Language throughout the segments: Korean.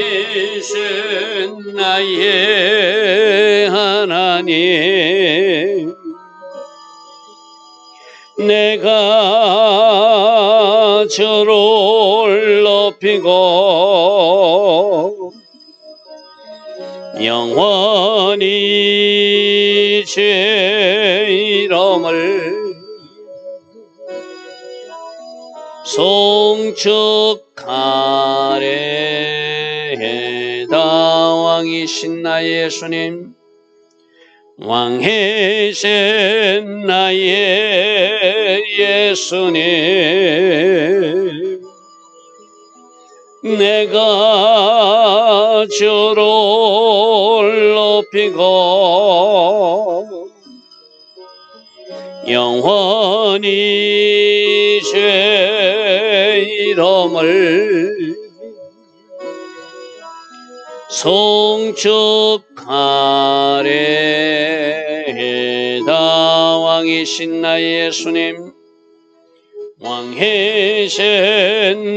왕이신 나의 하나님, 내가 저를 높이고 영원히 제 이름을 송축하리이다. 왕이신 나의 예수님, 왕이신 나의 예수님, 내가 주를 높이고 영원히 제 이름을 송축하리이다. 왕이신 나의 예수님, 왕이신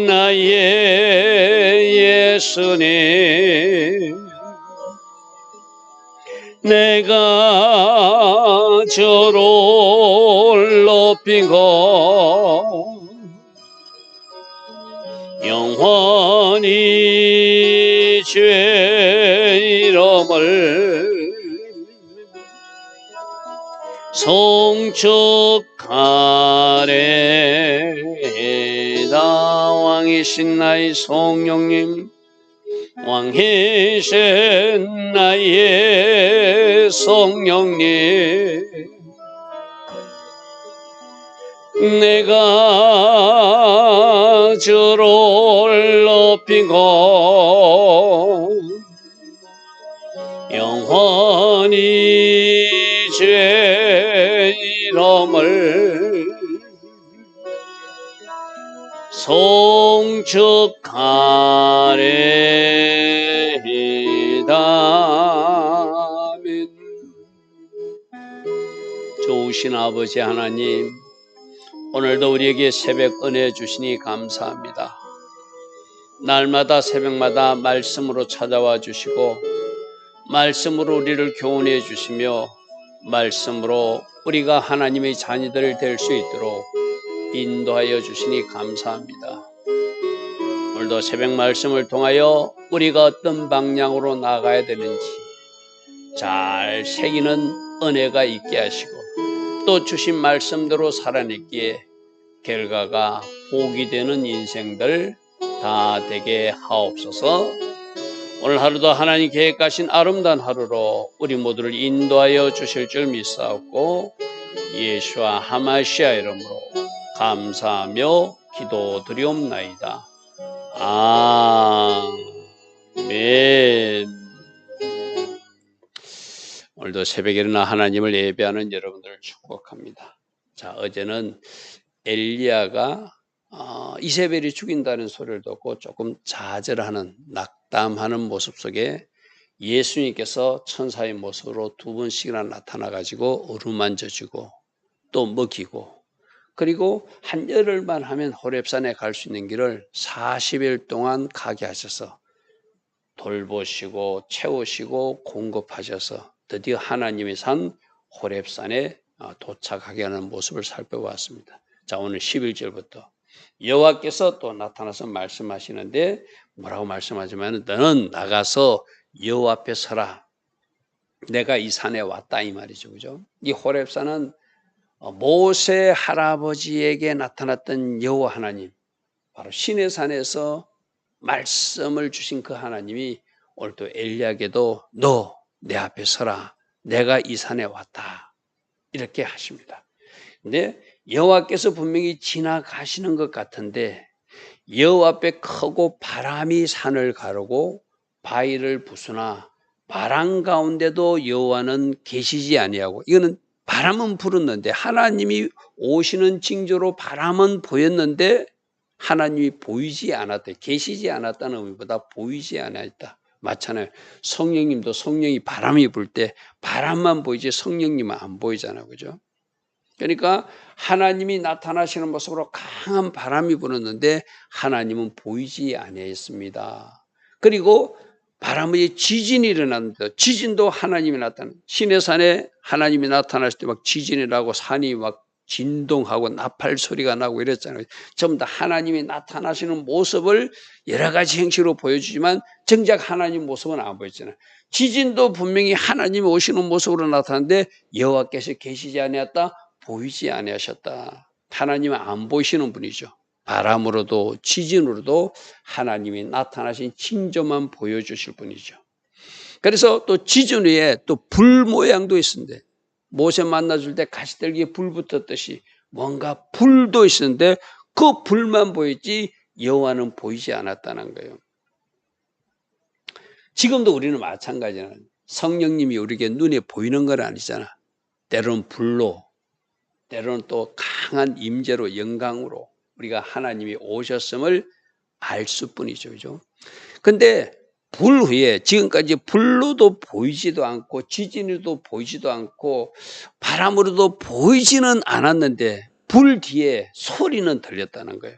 나의 예수님, 내가 주를 높이고 영원히 제 이름을 송축하리이다. 왕이신 나의 성령님, 왕이신 나의 성령님, 내가 주를 높이고 영원히 제 이름을 송축하리이다. 아멘. 좋으신 아버지 하나님, 오늘도 우리에게 새벽 은혜 주시니 감사합니다. 날마다 새벽마다 말씀으로 찾아와 주시고 말씀으로 우리를 교훈해 주시며 말씀으로 우리가 하나님의 자녀들 될 수 있도록 인도하여 주시니 감사합니다. 오늘도 새벽 말씀을 통하여 우리가 어떤 방향으로 나가야 되는지 잘 새기는 은혜가 있게 하시고 또 주신 말씀대로 살아냈기에 결과가 복이 되는 인생들 다 되게 하옵소서. 오늘 하루도 하나님 계획하신 아름다운 하루로 우리 모두를 인도하여 주실 줄 믿사옵고 예수와 하마시아 이름으로 감사하며 기도드리옵나이다. 아멘. 오늘도 새벽에 일어나 하나님을 예배하는 여러분들을 축복합니다. 자, 어제는 엘리야가 이세벨이 죽인다는 소리를 듣고 조금 좌절하는 낙담하는 모습 속에 예수님께서 천사의 모습으로 두 번씩이나 나타나 가지고 어루만져주고 또 먹이고 그리고 한 열흘만 하면 호렙산에 갈 수 있는 길을 40일 동안 가게 하셔서 돌보시고 채우시고 공급하셔서 드디어 하나님의 산 호렙산에 도착하게 하는 모습을 살펴보았습니다. 자, 오늘 11절부터 여호와께서 또 나타나서 말씀하시는데 뭐라고 말씀하지만 너는 나가서 여호와 앞에 서라. 내가 이 산에 왔다 이 말이죠. 그죠? 이 호렙산은 모세 할아버지에게 나타났던 여호와 하나님, 바로 시내산에서 말씀을 주신 그 하나님이 오늘 또 엘리야에게도 너 내 앞에 서라. 내가 이 산에 왔다. 이렇게 하십니다. 근데 여호와께서 분명히 지나가시는 것 같은데 여호와 앞에 크고 바람이 산을 가르고 바위를 부수나 바람 가운데도 여호와는 계시지 아니하고 이거는 바람은 불었는데 하나님이 오시는 징조로 바람은 보였는데 하나님이 보이지 않았다. 계시지 않았다는 의미보다 보이지 않았다. 맞잖아요. 성령님도 성령이 바람이 불 때 바람만 보이지 성령님은 안 보이잖아요. 그죠? 그러니까 하나님이 나타나시는 모습으로 강한 바람이 불었는데 하나님은 보이지 아니했습니다. 그리고 바람의 지진이 일어났는데 지진도 하나님이 나타나. 시내산에 하나님이 나타났을 때 막 지진이 나고 산이 막 진동하고 나팔 소리가 나고 이랬잖아요. 전부 다 하나님이 나타나시는 모습을 여러 가지 형식으로 보여주지만 정작 하나님 모습은 안 보였잖아요. 지진도 분명히 하나님이 오시는 모습으로 나타났는데 여호와께서 계시지 아니었다, 보이지 아니하셨다. 하나님은 안 보이시는 분이죠. 바람으로도 지진으로도 하나님이 나타나신 징조만 보여주실 분이죠. 그래서 또 지진 위에 또 불 모양도 있었는데 모세 만나줄 때 가시떨기에 불 붙었듯이 뭔가 불도 있었는데 그 불만 보였지 여호와는 보이지 않았다는 거예요. 지금도 우리는 마찬가지잖아요. 성령님이 우리에게 눈에 보이는 건 아니잖아. 때로는 불로, 때로는 또 강한 임재로, 영광으로 우리가 하나님이 오셨음을 알 수뿐이죠. 그죠? 근데 불 후에 지금까지 불로도 보이지도 않고 지진으로도 보이지도 않고 바람으로도 보이지는 않았는데 불 뒤에 소리는 들렸다는 거예요.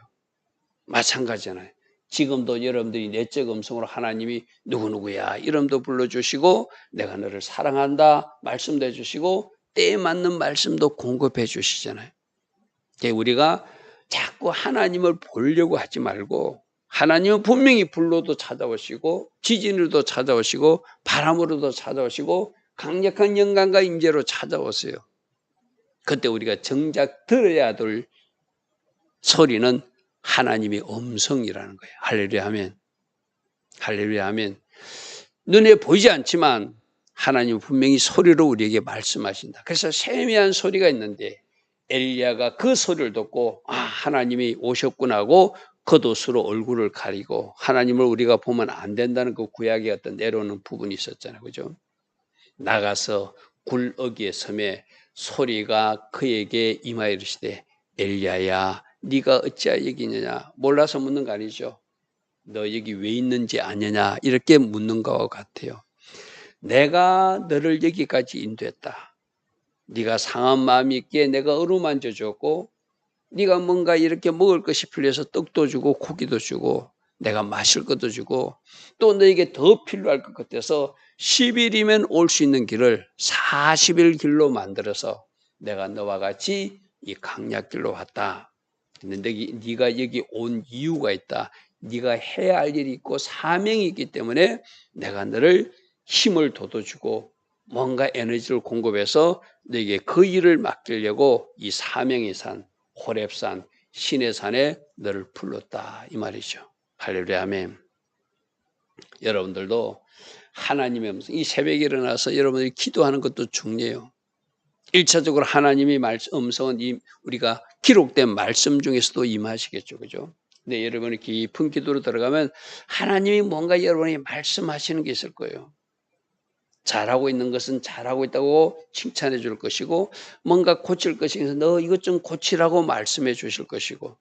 마찬가지잖아요. 지금도 여러분들이 내적 음성으로 하나님이 누구누구야 이름도 불러주시고 내가 너를 사랑한다 말씀도 해주시고 때에 맞는 말씀도 공급해 주시잖아요. 우리가 자꾸 하나님을 보려고 하지 말고 하나님은 분명히 불로도 찾아오시고 지진으로도 찾아오시고 바람으로도 찾아오시고 강력한 영광과 임재로 찾아오세요. 그때 우리가 정작 들어야 될 소리는 하나님의 음성이라는 거예요. 할렐루야 하면. 할렐루야 하면. 눈에 보이지 않지만 하나님은 분명히 소리로 우리에게 말씀하신다. 그래서 세미한 소리가 있는데 엘리야가 그 소리를 듣고 하나님이 오셨구나 하고 겉옷으로 얼굴을 가리고 하나님을 우리가 보면 안 된다는 그 구약의 어떤 내려오는 부분이 있었잖아요. 그죠? 나가서 굴어기의 섬에 소리가 그에게 임하여 이르시되 엘리야야 네가 어찌하여 여기 있느냐. 몰라서 묻는 거 아니죠. 너 여기 왜 있는지 아느냐 이렇게 묻는 것과 같아요. 내가 너를 여기까지 인도했다. 네가 상한 마음이 있기에 내가 어루만져 줬고 네가 뭔가 이렇게 먹을 것이 필요해서 떡도 주고 고기도 주고 내가 마실 것도 주고 또 너에게 더 필요할 것 같아서 10일이면 올 수 있는 길을 40일 길로 만들어서 내가 너와 같이 이 강약길로 왔다. 근데 네가 여기 온 이유가 있다. 네가 해야 할 일이 있고 사명이 있기 때문에 내가 너를 힘을 돋워주고 뭔가 에너지를 공급해서 너에게 그 일을 맡기려고 이 사명의 산, 호렙산, 신의 산에 너를 불렀다 이 말이죠. 할렐루야 아멘. 여러분들도 하나님의 음성, 이 새벽에 일어나서 여러분들이 기도하는 것도 중요해요. 1차적으로 하나님의 음성은 우리가 기록된 말씀 중에서도 임하시겠죠. 그죠? 근데 여러분이 깊은 기도로 들어가면 하나님이 뭔가 여러분이 말씀하시는 게 있을 거예요. 잘하고 있는 것은 잘하고 있다고 칭찬해 줄 것이고 뭔가 고칠 것이 있어서 너 이것 좀 고치라고 말씀해 주실 것이고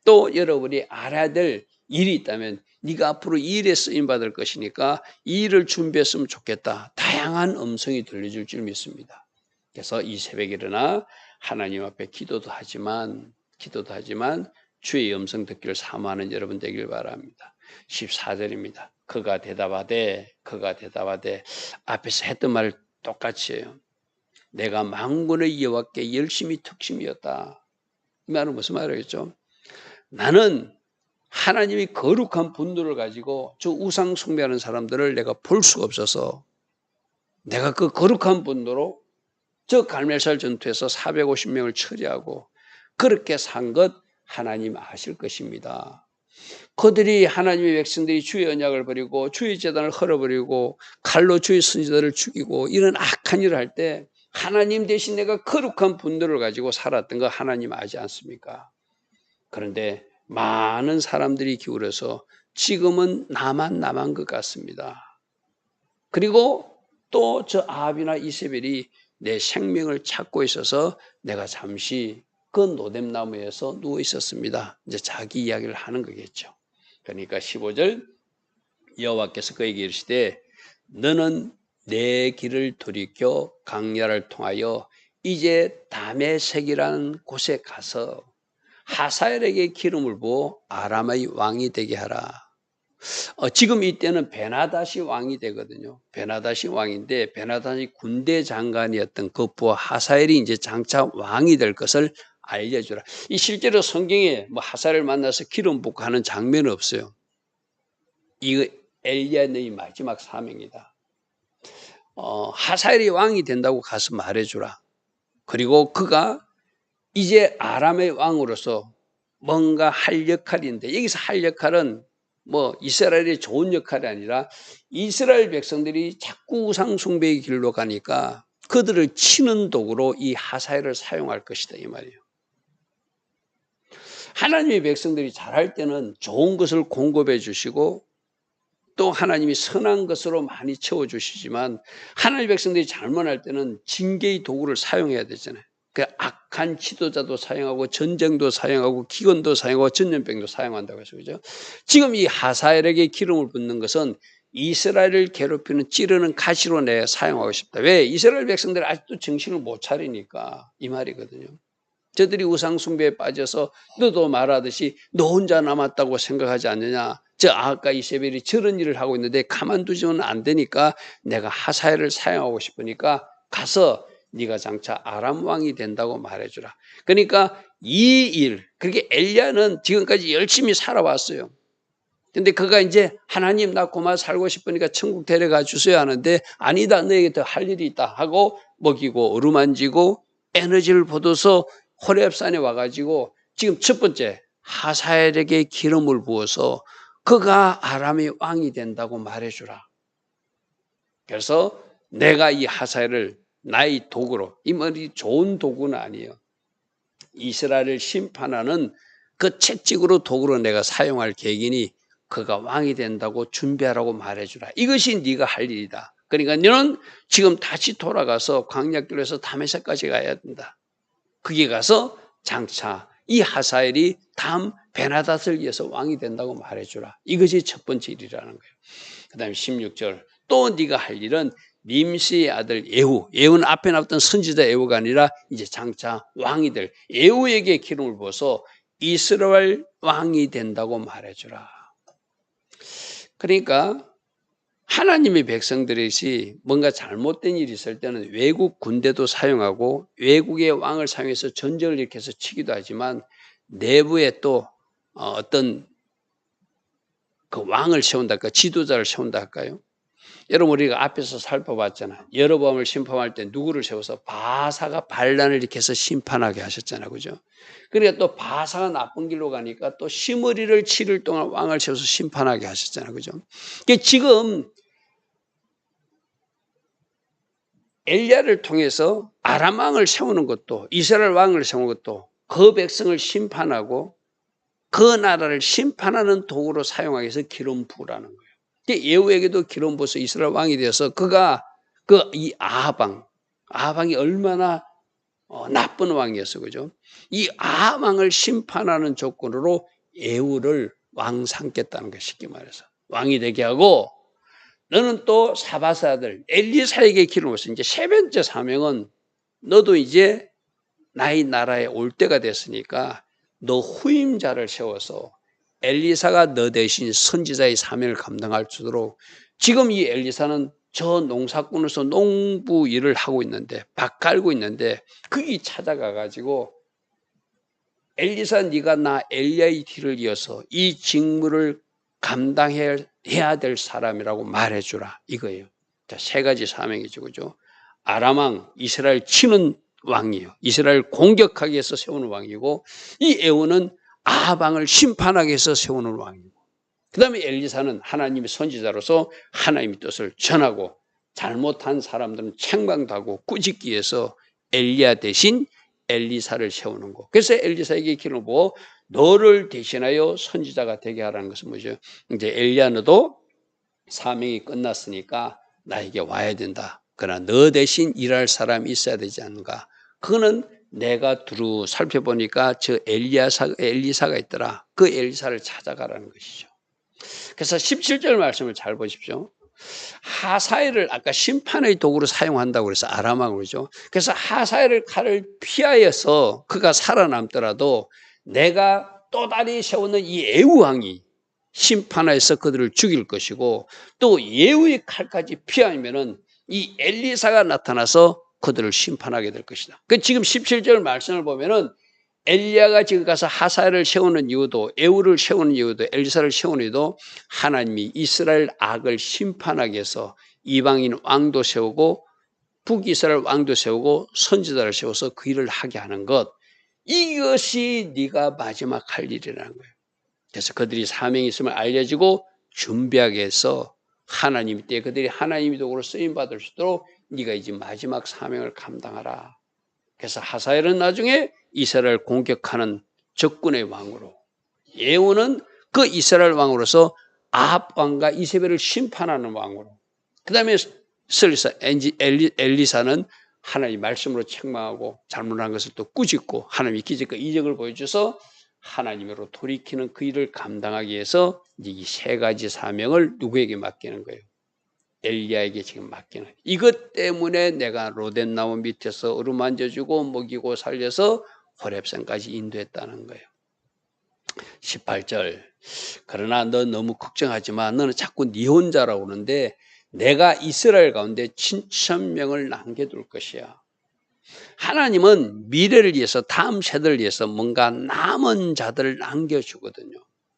또 여러분이 알아야 될 일이 있다면 네가 앞으로 이 일에 쓰임받을 것이니까 이 일을 준비했으면 좋겠다. 다양한 음성이 들려줄 줄 믿습니다. 그래서 이 새벽에 일어나 하나님 앞에 기도도 하지만 주의 음성 듣기를 사모하는 여러분 되길 바랍니다. 14절입니다. 그가 대답하되 앞에서 했던 말 똑같이 해요. 내가 만군의 여호와께 열심히 특심이었다. 이 말은 무슨 말이겠죠? 나는 하나님이 거룩한 분노를 가지고 저 우상 숭배하는 사람들을 내가 볼 수가 없어서 내가 그 거룩한 분노로 저 갈멜살 전투에서 450명을 처리하고 그렇게 산 것 하나님 아실 것입니다. 그들이 하나님의 백성들이 주의 언약을 버리고 주의 제단을 헐어버리고 칼로 주의 선지자들을 죽이고 이런 악한 일을 할 때 하나님 대신 내가 거룩한 분노를 가지고 살았던 거 하나님 아지 않습니까? 그런데 많은 사람들이 기울어서 지금은 나만 남은 것 같습니다. 그리고 또 저 아합이나 이세벨이 내 생명을 찾고 있어서 내가 잠시 그 노뎀나무에서 누워 있었습니다. 이제 자기 이야기를 하는 거겠죠. 그러니까 15절 여호와께서 그에게 이르시되 너는 내 길을 돌이켜 강야를 통하여 이제 다메섹이라는 곳에 가서 하사엘에게 기름을 부어 아람의 왕이 되게 하라. 지금 이때는 베나다시 왕이 되거든요. 베나다시 왕인데 베나다시 군대 장관이었던 그 부하 하사엘이 이제 장차 왕이 될 것을 알려주라. 이 실제로 성경에 뭐 하사엘을 만나서 기름 붓고 하는 장면은 없어요. 이거 엘리야의 마지막 사명이다. 하사엘이 왕이 된다고 가서 말해주라. 그리고 그가 이제 아람의 왕으로서 뭔가 할 역할인데 여기서 할 역할은 뭐 이스라엘의 좋은 역할이 아니라 이스라엘 백성들이 자꾸 우상 숭배의 길로 가니까 그들을 치는 도구로 이 하사엘을 사용할 것이다 이 말이에요. 하나님의 백성들이 잘할 때는 좋은 것을 공급해 주시고 또 하나님이 선한 것으로 많이 채워주시지만 하나님의 백성들이 잘못할 때는 징계의 도구를 사용해야 되잖아요. 그 악한 지도자도 사용하고 전쟁도 사용하고 기근도 사용하고 전염병도 사용한다고 해서 그죠? 지금 이 하사엘에게 기름을 붓는 것은 이스라엘을 괴롭히는 찌르는 가시로 내가 사용하고 싶다. 왜? 이스라엘 백성들이 아직도 정신을 못 차리니까 이 말이거든요. 저들이 우상 숭배에 빠져서 너도 말하듯이 너 혼자 남았다고 생각하지 않느냐? 저 아까 이세벨이 저런 일을 하고 있는데 가만두지는 안 되니까 내가 하사엘을 사용하고 싶으니까 가서 네가 장차 아람 왕이 된다고 말해주라. 그러니까 이 일, 그렇게 엘리야는 지금까지 열심히 살아왔어요. 근데 그가 이제 하나님 나 그만 살고 싶으니까 천국 데려가 주셔야 하는데 아니다 너에게 더 할 일이 있다 하고 먹이고 어루만지고 에너지를 받아서 호렙산에 와가지고 지금 첫 번째 하사엘에게 기름을 부어서 그가 아람의 왕이 된다고 말해주라. 그래서 내가 이 하사엘을 나의 도구로, 이 말이 좋은 도구는 아니에요. 이스라엘을 심판하는 그 채찍으로 도구로 내가 사용할 계획이니 그가 왕이 된다고 준비하라고 말해주라. 이것이 네가 할 일이다. 그러니까 너는 지금 다시 돌아가서 광야길에서 다메섹까지 가야 된다. 거기 가서 장차 이 하사엘이 다음 베나닷을 위해서 왕이 된다고 말해주라. 이것이 첫 번째 일이라는 거예요. 그 다음에 16절 또 네가 할 일은 님시의 아들 예후, 예후는 앞에 나왔던 선지자 예후가 아니라 이제 장차 왕이 될 예후에게 기름을 부어서 이스라엘 왕이 된다고 말해주라. 그러니까 하나님의 백성들이 뭔가 잘못된 일이 있을 때는 외국 군대도 사용하고 외국의 왕을 사용해서 전쟁을 일으켜서 치기도 하지만 내부에 또 어떤 그 왕을 세운다 할까, 지도자를 세운다 할까요? 여러분 우리가 앞에서 살펴봤잖아요. 여로보암을 심판할 때 누구를 세워서 바사가 반란을 일으켜서 심판하게 하셨잖아요. 그죠? 그러니까 또 바사가 나쁜 길로 가니까 또 시므리를 7일 동안 왕을 세워서 심판하게 하셨잖아요. 그죠? 그러니까 지금 엘리야를 통해서 아람 왕을 세우는 것도 이스라엘 왕을 세우는 것도 그 백성을 심판하고 그 나라를 심판하는 도구로 사용하기 위해서 기름 부으라는 거예요. 예후에게도 기름 부어서 이스라엘 왕이 되어서 그가 이 아합왕이 얼마나 나쁜 왕이었어, 그죠? 이 아합왕을 심판하는 조건으로 예후를 왕 삼겠다는 거 쉽게 말해서 왕이 되게 하고 너는 또 사바스 아들 엘리사에게 기름을 부어서 이제 세 번째 사명은 너도 이제 나의 나라에 올 때가 됐으니까 너 후임자를 세워서 엘리사가 너 대신 선지자의 사명을 감당할 수 있도록 지금 이 엘리사는 저 농사꾼으로서 농부 일을 하고 있는데 밭 갈고 있는데 거기 찾아가 가지고 엘리사 네가 나 엘리야의 뒤를 이어서 이 직무를 감당해야 될 사람이라고 말해주라 이거예요. 자, 세 가지 사명이죠, 그죠? 아람왕 이스라엘 치는 왕이에요. 이스라엘 공격하기 위해서 세우는 왕이고 이 예후는 아합왕을 심판하기 위해서 세우는 왕이고 그 다음에 엘리사는 하나님의 선지자로서 하나님의 뜻을 전하고 잘못한 사람들은 책망도 하고 꾸짖기 위해서 엘리야 대신 엘리사를 세우는 거. 그래서 엘리사에게 기름을 부어 너를 대신하여 선지자가 되게 하라는 것은 뭐죠? 이제 엘리야 너도 사명이 끝났으니까 나에게 와야 된다. 그러나 너 대신 일할 사람이 있어야 되지 않는가. 그거는 내가 두루 살펴보니까 저 엘리사가 있더라. 그 엘리사를 찾아가라는 것이죠. 그래서 17절 말씀을 잘 보십시오. 하사엘을 아까 심판의 도구로 사용한다고 그래서 아람하고 그러죠. 그래서 하사엘을 칼을 피하여서 그가 살아남더라도 내가 또 다리 세우는 이 예후왕이 심판하여서 그들을 죽일 것이고 또 예후의 칼까지 피하면은 이 엘리사가 나타나서 그들을 심판하게 될 것이다. 그 지금 17절 말씀을 보면은 엘리야가 지금 가서 하사엘을 세우는 이유도 예후를 세우는 이유도 엘리사를 세우는 이유도 하나님이 이스라엘 악을 심판하기 위해서 이방인 왕도 세우고 북이스라엘 왕도 세우고 선지자를 세워서 그 일을 하게 하는 것, 이것이 네가 마지막 할 일이라는 거예요. 그래서 그들이 사명이 있음을 알려지고 준비하게 해서 하나님 때 그들이 하나님의 도구로 쓰임받을 수 있도록 네가 이제 마지막 사명을 감당하라. 그래서 하사엘은 나중에 이스라엘 공격하는 적군의 왕으로, 예후는 그 이스라엘 왕으로서 아합 왕과 이세벨을 심판하는 왕으로, 그 다음에 엘리사는 하나님 말씀으로 책망하고 잘못한 것을 또 꾸짖고 하나님이 기적과 이적을 보여줘서 하나님으로 돌이키는 그 일을 감당하기 위해서 이 세 가지 사명을 누구에게 맡기는 거예요? 엘리야에게 지금 맡기는 거예요. 이것 때문에 내가 로덴나무 밑에서 어루만져주고 먹이고 살려서 호렙산까지 인도했다는 거예요. 18절. 그러나 너 너무 걱정하지 마. 너는 자꾸 네 혼자라고 그러는데 내가 이스라엘 가운데 7,000명을 남겨둘 것이야. 하나님은 미래를 위해서 다음 세대를 위해서 뭔가 남은 자들을 남겨주거든요.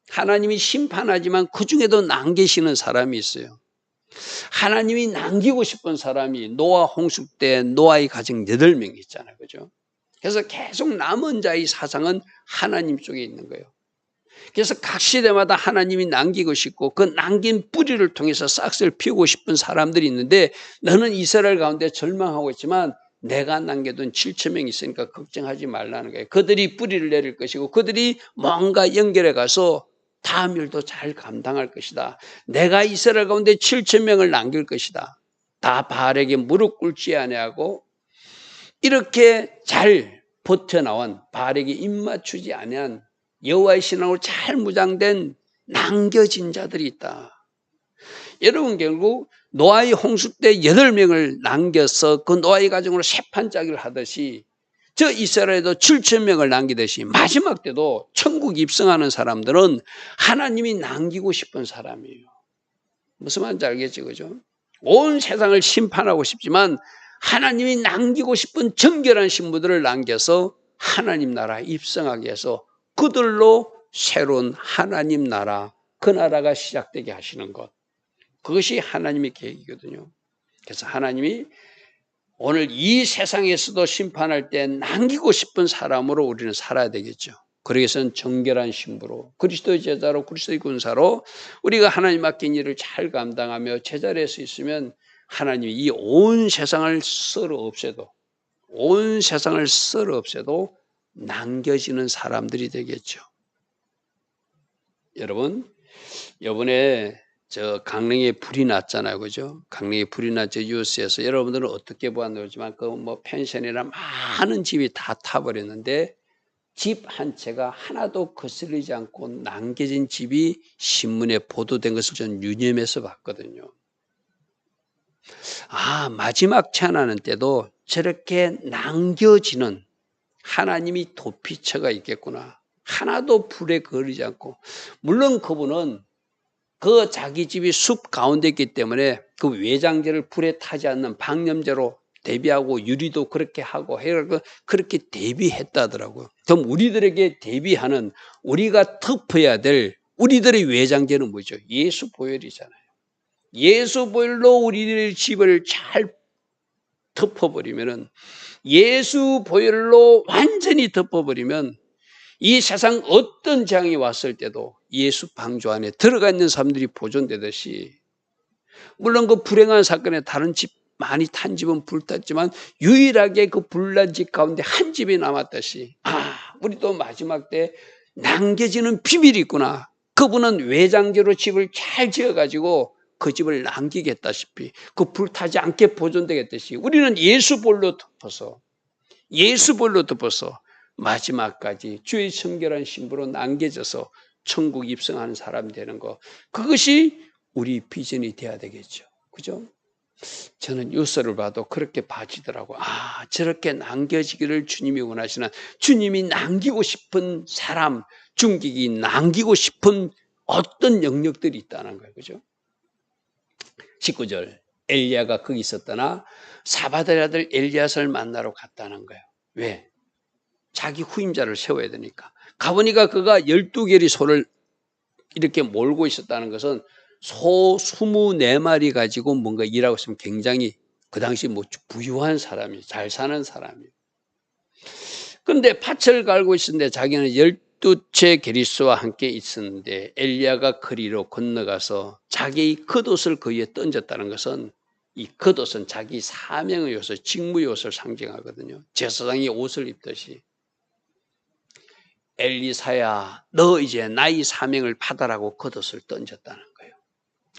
하나님이 심판하지만 그 중에도 남기시는 사람이 있어요. 하나님이 남기고 싶은 사람이 노아 홍수 때 노아의 가정 8명이 있잖아요. 그죠? 그래서 계속 남은 자의 사상은 하나님 쪽에 있는 거예요. 그래서 각 시대마다 하나님이 남기고 싶고 그 남긴 뿌리를 통해서 싹을 피우고 싶은 사람들이 있는데 너는 이스라엘 가운데 절망하고 있지만 내가 남겨둔 7,000명이 있으니까 걱정하지 말라는 거예요. 그들이 뿌리를 내릴 것이고 그들이 뭔가 연결해 가서 다음 일도 잘 감당할 것이다. 내가 이스라엘 가운데 7,000명을 남길 것이다. 다 바알에게 무릎 꿇지 아니하고 이렇게 잘 버텨나온 바알에게 입맞추지 아니한 여호와의 신앙으로 잘 무장된 남겨진 자들이 있다. 여러분 결국 노아의 홍수 때 8명을 남겨서 그 노아의 가정으로 세판짜기를 하듯이 저 이스라엘에도 7,000명을 남기듯이 마지막 때도 천국 입성하는 사람들은 하나님이 남기고 싶은 사람이에요. 무슨 말인지 알겠죠? 그죠? 온 세상을 심판하고 싶지만 하나님이 남기고 싶은 정결한 신부들을 남겨서 하나님 나라에 입성하게 해서 그들로 새로운 하나님 나라, 그 나라가 시작되게 하시는 것. 그것이 하나님의 계획이거든요. 그래서 하나님이 오늘 이 세상에서도 심판할 때 남기고 싶은 사람으로 우리는 살아야 되겠죠. 그러기 위해서는 정결한 신부로, 그리스도의 제자로, 그리스도의 군사로 우리가 하나님 맡긴 일을 잘 감당하며 제자리에 서 있으면 하나님이 이 온 세상을 썰어 없애도, 온 세상을 썰어 없애도 남겨지는 사람들이 되겠죠. 여러분, 이번에 저 강릉에 불이 났잖아요. 그죠? 강릉에 불이 났죠. 뉴스에서. 여러분들은 어떻게 보았는지만 그 뭐 펜션이나 많은 집이 다 타버렸는데 집 한 채가 하나도 거슬리지 않고 남겨진 집이 신문에 보도된 것을 저는 유념해서 봤거든요. 아, 마지막 찬하는 때도 저렇게 남겨지는 하나님이 도피처가 있겠구나. 하나도 불에 거리지 않고. 물론 그분은 그 자기 집이 숲 가운데 있기 때문에 그 외장재를 불에 타지 않는 방염제로 대비하고 유리도 그렇게 하고 해서 그렇게 대비했다더라고요. 그럼 우리들에게 대비하는 우리가 덮어야 될 우리들의 외장재는 뭐죠? 예수 보혈이잖아요. 예수 보혈로 우리들의 집을 잘 덮어버리면은, 예수 보혈로 완전히 덮어버리면 이 세상 어떤 재앙이 왔을 때도 예수 방주 안에 들어가 있는 사람들이 보존되듯이, 물론 그 불행한 사건에 다른 집 많이 탄 집은 불탔지만 유일하게 그 불난 집 가운데 한 집이 남았듯이, 아, 우리도 마지막 때 남겨지는 비밀이 있구나. 그분은 외장재로 집을 잘 지어가지고 그 집을 남기겠다시피 그 불타지 않게 보존되겠듯이 우리는 예수볼로 덮어서 마지막까지 주의 청결한 신부로 남겨져서 천국 입성하는 사람 되는 거, 그것이 우리 비전이 돼야 되겠죠. 그죠? 저는 요서를 봐도 그렇게 봐지더라고. 아, 저렇게 남겨지기를 주님이 원하시는, 주님이 남기고 싶은 사람, 중직이 남기고 싶은 어떤 영역들이 있다는 거예요. 그죠? 19절, 엘리야가 거기 있었더나 사바델 아들 엘리야사를 만나러 갔다는 거예요. 왜? 자기 후임자를 세워야 되니까. 가보니까 그가 12개리 소를 이렇게 몰고 있었다는 것은 소 24마리 가지고 뭔가 일하고 있으면 굉장히 그 당시 뭐 부유한 사람이, 잘 사는 사람이에요. 그런데 밭을 갈고 있었는데 자기는 12채 게리스와 함께 있었는데 엘리야가 거리로 건너가서 자기의 겉옷을 그 위에 던졌다는 것은, 이 겉옷은 자기 사명의 옷을, 직무의 옷을 상징하거든요. 제사장이 옷을 입듯이. 엘리사야, 너 이제 나의 사명을 받아라고 겉옷을 던졌다는 거예요.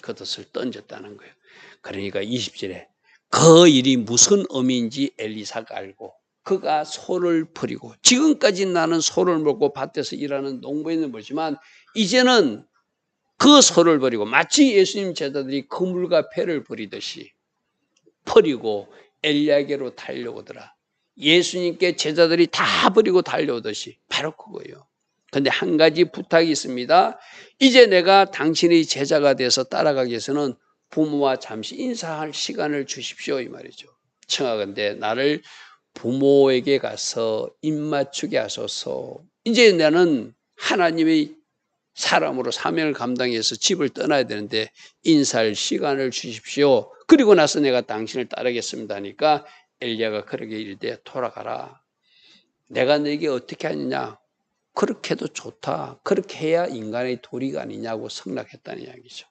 겉옷을 던졌다는 거예요. 그러니까 20절에 그 일이 무슨 의미인지 엘리사가 알고 그가 소를 버리고, 지금까지 나는 소를 몰고 밭에서 일하는 농부에는 보지만 이제는 그 소를 버리고 마치 예수님 제자들이 그물과 배를 버리듯이 버리고 엘리야에게로 달려오더라. 예수님께 제자들이 다 버리고 달려오듯이 바로 그거예요. 그런데 한 가지 부탁이 있습니다. 이제 내가 당신의 제자가 돼서 따라가기 위해서는 부모와 잠시 인사할 시간을 주십시오, 이 말이죠. 청하건대 나를 부모에게 가서 입맞추게 하소서. 이제 나는 하나님의 사람으로 사명을 감당해서 집을 떠나야 되는데 인사할 시간을 주십시오. 그리고 나서 내가 당신을 따르겠습니다 하니까 엘리야가 그렇게 이르되 돌아가라. 내가 너에게 어떻게 하느냐? 그렇게 해도 좋다. 그렇게 해야 인간의 도리가 아니냐고 성락했다는 이야기죠.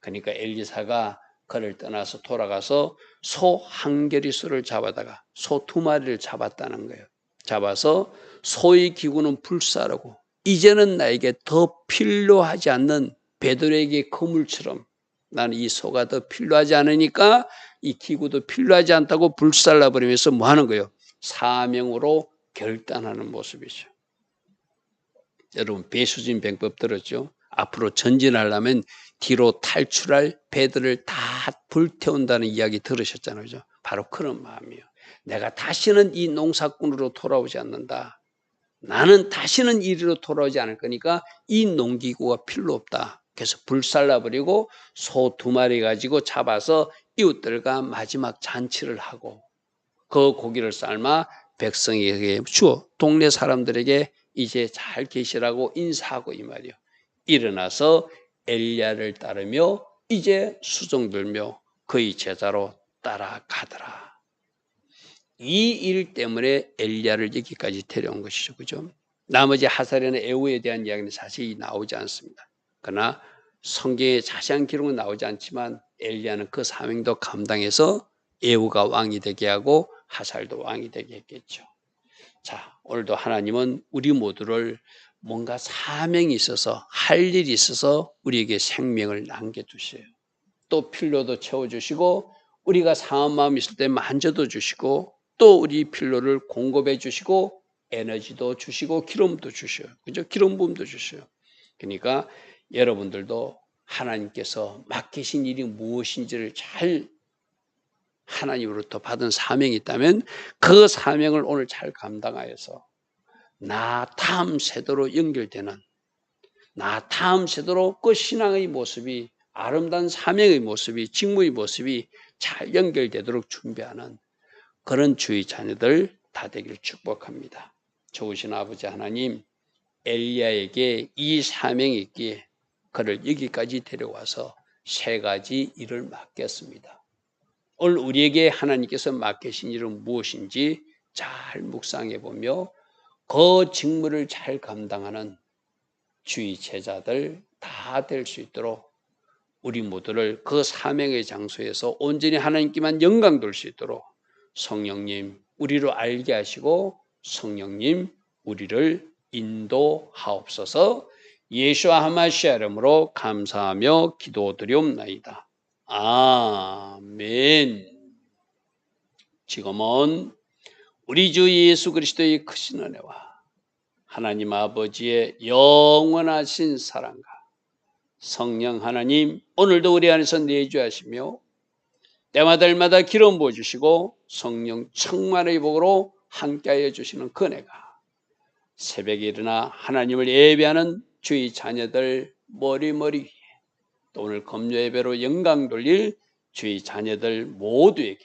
그러니까 엘리사가 그를 떠나서 돌아가서 소 한 겨리수를 잡아다가 소 2마리를 잡았다는 거예요. 잡아서 소의 기구는 불사르고 이제는 나에게 더 필요하지 않는 베드로에게 거물처럼 나는 이 소가 더 필요하지 않으니까 이 기구도 필요하지 않다고 불살라버리면서 뭐 하는 거예요? 사명으로 결단하는 모습이죠. 여러분 배수진 병법 들었죠? 앞으로 전진하려면 뒤로 탈출할 배들을 다 불태운다는 이야기 들으셨잖아요. 그죠? 바로 그런 마음이에요. 내가 다시는 이 농사꾼으로 돌아오지 않는다. 나는 다시는 이리로 돌아오지 않을 거니까 이 농기구가 필요 없다. 그래서 불살라버리고 소 2마리 가지고 잡아서 이웃들과 마지막 잔치를 하고 그 고기를 삶아 백성에게 주어 동네 사람들에게 이제 잘 계시라고 인사하고 이 말이요. 일어나서 엘리야를 따르며 이제 수종들며 그의 제자로 따라가더라. 이 일 때문에 엘리야를 여기까지 데려온 것이죠. 그죠? 나머지 하살이나 에후에 대한 이야기는 자세히 나오지 않습니다. 그러나 성경에 자세한 기록은 나오지 않지만 엘리야는 그 사명도 감당해서 에후가 왕이 되게 하고 하살도 왕이 되게 했겠죠. 자, 오늘도 하나님은 우리 모두를 뭔가 사명이 있어서 할 일이 있어서 우리에게 생명을 남겨두셔요. 또 필요도 채워주시고 우리가 상한 마음이 있을 때 만져도 주시고 또 우리 필요를 공급해 주시고 에너지도 주시고 기름도 주셔요. 그죠? 기름 부음도 주셔요. 그러니까 여러분들도 하나님께서 맡기신 일이 무엇인지를 잘 하나님으로부터 받은 사명이 있다면 그 사명을 오늘 잘 감당하여서 나 다음 세대로 연결되는, 나 다음 세대로 그 신앙의 모습이, 아름다운 사명의 모습이, 직무의 모습이 잘 연결되도록 준비하는 그런 주의 자녀들 다 되길 축복합니다. 좋으신 아버지 하나님, 엘리야에게 이 사명이 있기에 그를 여기까지 데려와서 3가지 일을 맡겼습니다. 오늘 우리에게 하나님께서 맡기신 일은 무엇인지 잘 묵상해 보며 그 직무를 잘 감당하는 주의 제자들 다 될 수 있도록 우리 모두를 그 사명의 장소에서 온전히 하나님께만 영광 돌 수 있도록 성령님 우리로 알게 하시고 성령님 우리를 인도하옵소서. 예수와 하마시아 이름으로 감사하며 기도드리옵나이다. 아멘. 지금은 우리 주 예수 그리스도의 크신 은혜와 하나님 아버지의 영원하신 사랑과 성령 하나님 오늘도 우리 안에서 내주하시며 때마다 기름 부어주시고 성령 충만의 복으로 함께하여 주시는 그 은혜가 새벽에 일어나 하나님을 예배하는 주의 자녀들 머리 위에 또 오늘 금요 예배로 영광 돌릴 주의 자녀들 모두에게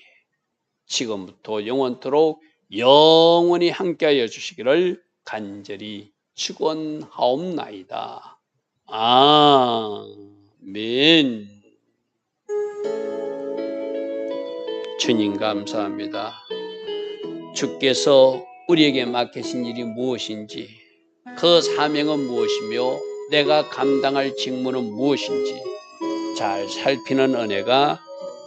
지금부터 영원토록 영원히 함께하여 주시기를 간절히 축원하옵나이다. 아멘. 주님 감사합니다. 주께서 우리에게 맡기신 일이 무엇인지, 그 사명은 무엇이며 내가 감당할 직무는 무엇인지 잘 살피는 은혜가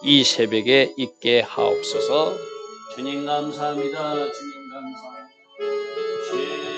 이 새벽에 있게 하옵소서. 주님 감사합니다. 주님 감사합니다.